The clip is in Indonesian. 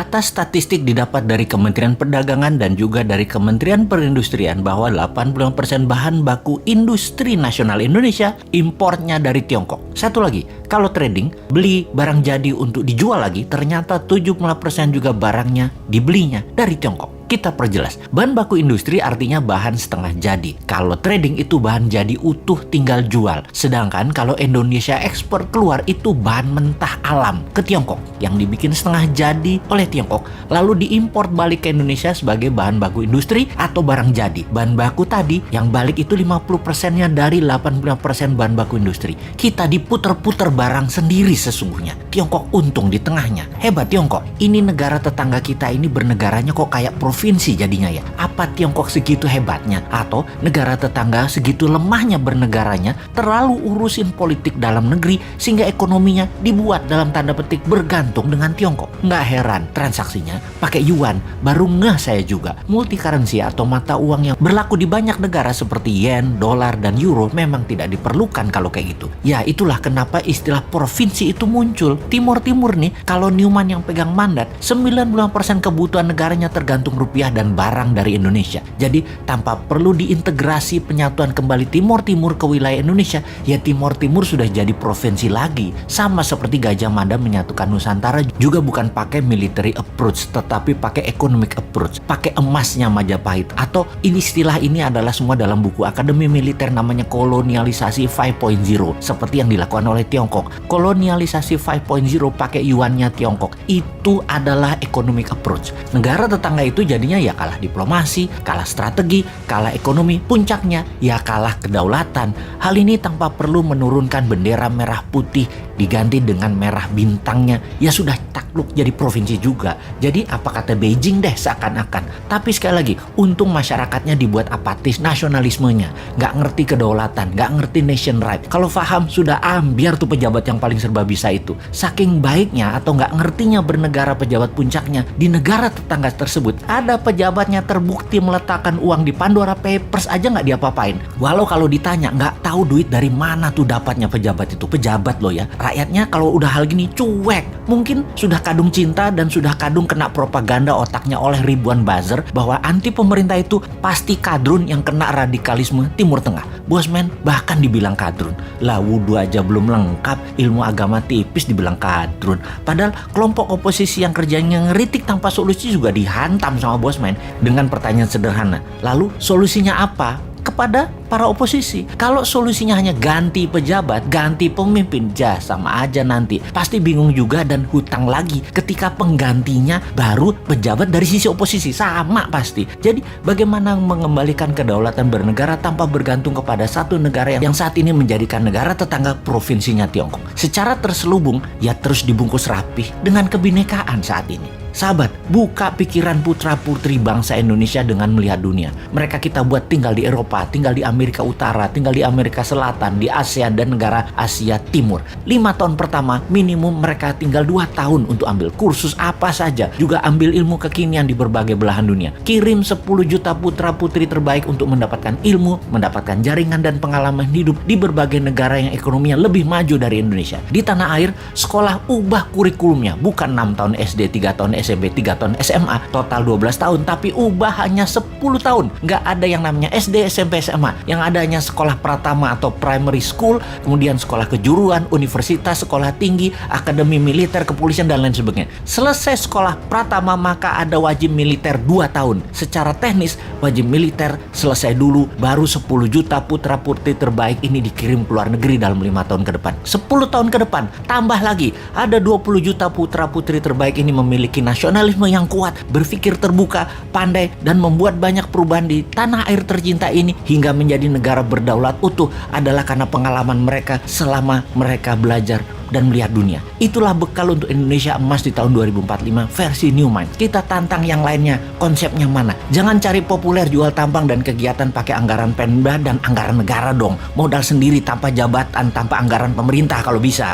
Data statistik didapat dari Kementerian Perdagangan dan juga dari Kementerian Perindustrian bahwa 85% bahan baku industri nasional Indonesia importnya dari Tiongkok. Satu lagi, kalau trading, beli barang jadi untuk dijual lagi, ternyata 70% juga barangnya dibelinya dari Tiongkok. Kita perjelas, bahan baku industri artinya bahan setengah jadi. Kalau trading itu bahan jadi utuh tinggal jual. Sedangkan kalau Indonesia ekspor keluar itu bahan mentah alam ke Tiongkok yang dibikin setengah jadi oleh Tiongkok lalu diimpor balik ke Indonesia sebagai bahan baku industri atau barang jadi. Bahan baku tadi yang balik itu 50%-nya dari 80% bahan baku industri. Kita diputer-puter barang sendiri sesungguhnya. Tiongkok untung di tengahnya. Hebat Tiongkok. Ini negara tetangga kita ini bernegaranya kok kayak provinsi jadinya ya. Apa Tiongkok segitu hebatnya? Atau negara tetangga segitu lemahnya bernegaranya, terlalu urusin politik dalam negeri sehingga ekonominya dibuat dalam tanda petik bergantung dengan Tiongkok. Nggak heran transaksinya pakai yuan. Baru ngeh saya juga. Multi currency atau mata uang yang berlaku di banyak negara seperti yen, dolar, dan euro memang tidak diperlukan kalau kayak gitu. Ya itulah kenapa istilah provinsi itu muncul. Timur-timur nih, kalau Newman yang pegang mandat, 90% kebutuhan negaranya tergantung rupiah dan barang dari Indonesia. Jadi tanpa perlu diintegrasi penyatuan kembali Timur Timur ke wilayah Indonesia, ya Timur Timur sudah jadi provinsi lagi. Sama seperti Gajah Mada menyatukan Nusantara juga bukan pakai military approach, tetapi pakai economic approach, pakai emasnya Majapahit. Atau istilah ini adalah semua dalam buku Akademi Militer, namanya kolonialisasi 5.0, seperti yang dilakukan oleh Tiongkok. Kolonialisasi 5.0 pakai yuannya Tiongkok. Itu adalah economic approach. Negara tetangga itu jadinya ya kalah diplomasi, kalah strategi, kalah ekonomi, puncaknya ya kalah kedaulatan. Hal ini tanpa perlu menurunkan bendera merah putih diganti dengan merah bintangnya, ya sudah takluk jadi provinsi juga. Jadi apa kata Beijing deh seakan-akan. Tapi sekali lagi, untung masyarakatnya dibuat apatis nasionalismenya, nggak ngerti kedaulatan, nggak ngerti nation right. Kalau paham sudah biar tuh pejabat yang paling serba bisa itu. Saking baiknya atau nggak ngertinya bernegara pejabat puncaknya, di negara tetangga tersebut ada pejabatnya terbukti meletakkan uang di Pandora Papers aja nggak diapa-apain. Walau kalau ditanya nggak tahu duit dari mana tuh dapatnya pejabat itu. Pejabat loh ya. Rakyatnya kalau udah hal gini cuek. Mungkin sudah kadung cinta dan sudah kadung kena propaganda otaknya oleh ribuan buzzer bahwa anti pemerintah itu pasti kadrun yang kena radikalisme Timur Tengah. Bosman bahkan dibilang kadrun. Lah wudhu aja belum lengkap, ilmu agama tipis dibilang kadrun. Padahal kelompok oposisi yang kerjanya ngeritik tanpa solusi juga dihantam sama Bosman dengan pertanyaan sederhana. Lalu solusinya apa? Kepada para oposisi. Kalau solusinya hanya ganti pejabat, ganti pemimpin, sama aja nanti. Pasti bingung juga dan hutang lagi ketika penggantinya baru pejabat dari sisi oposisi. Sama pasti. Jadi bagaimana mengembalikan kedaulatan bernegara tanpa bergantung kepada satu negara yang saat ini menjadikan negara tetangga provinsinya Tiongkok. Secara terselubung, ya terus dibungkus rapih dengan kebinekaan saat ini. Sahabat, buka pikiran putra-putri bangsa Indonesia dengan melihat dunia. Mereka kita buat tinggal di Eropa, tinggal di Amerika Utara, tinggal di Amerika Selatan, di ASEAN dan negara Asia Timur. 5 tahun pertama minimum mereka tinggal 2 tahun untuk ambil kursus apa saja. Juga ambil ilmu kekinian di berbagai belahan dunia. Kirim 10 juta putra-putri terbaik untuk mendapatkan ilmu, mendapatkan jaringan dan pengalaman hidup di berbagai negara yang ekonominya lebih maju dari Indonesia. Di tanah air, sekolah ubah kurikulumnya. Bukan 6 tahun SD, 3 tahun SMP, 3 tahun SMA, total 12 tahun, tapi ubah hanya 10 tahun. Nggak ada yang namanya SD, SMP, SMA. Yang ada hanya sekolah pratama atau primary school, kemudian sekolah kejuruan, universitas, sekolah tinggi, akademi militer, kepolisian, dan lain sebagainya. Selesai sekolah pratama, maka ada wajib militer 2 tahun. Secara teknis, wajib militer selesai dulu, baru 10 juta putra-putri terbaik ini dikirim ke luar negeri dalam 5 tahun ke depan. 10 tahun ke depan, tambah lagi, ada 20 juta putra-putri terbaik ini memiliki nasionalisme yang kuat, berpikir terbuka, pandai, dan membuat banyak perubahan di tanah air tercinta ini hingga menjadi negara berdaulat utuh adalah karena pengalaman mereka selama mereka belajar dan melihat dunia. Itulah bekal untuk Indonesia emas di tahun 2045 versi Newman. Kita tantang yang lainnya, konsepnya mana? Jangan cari populer jual tampang dan kegiatan pakai anggaran Pemda dan anggaran negara dong. Modal sendiri tanpa jabatan, tanpa anggaran pemerintah kalau bisa.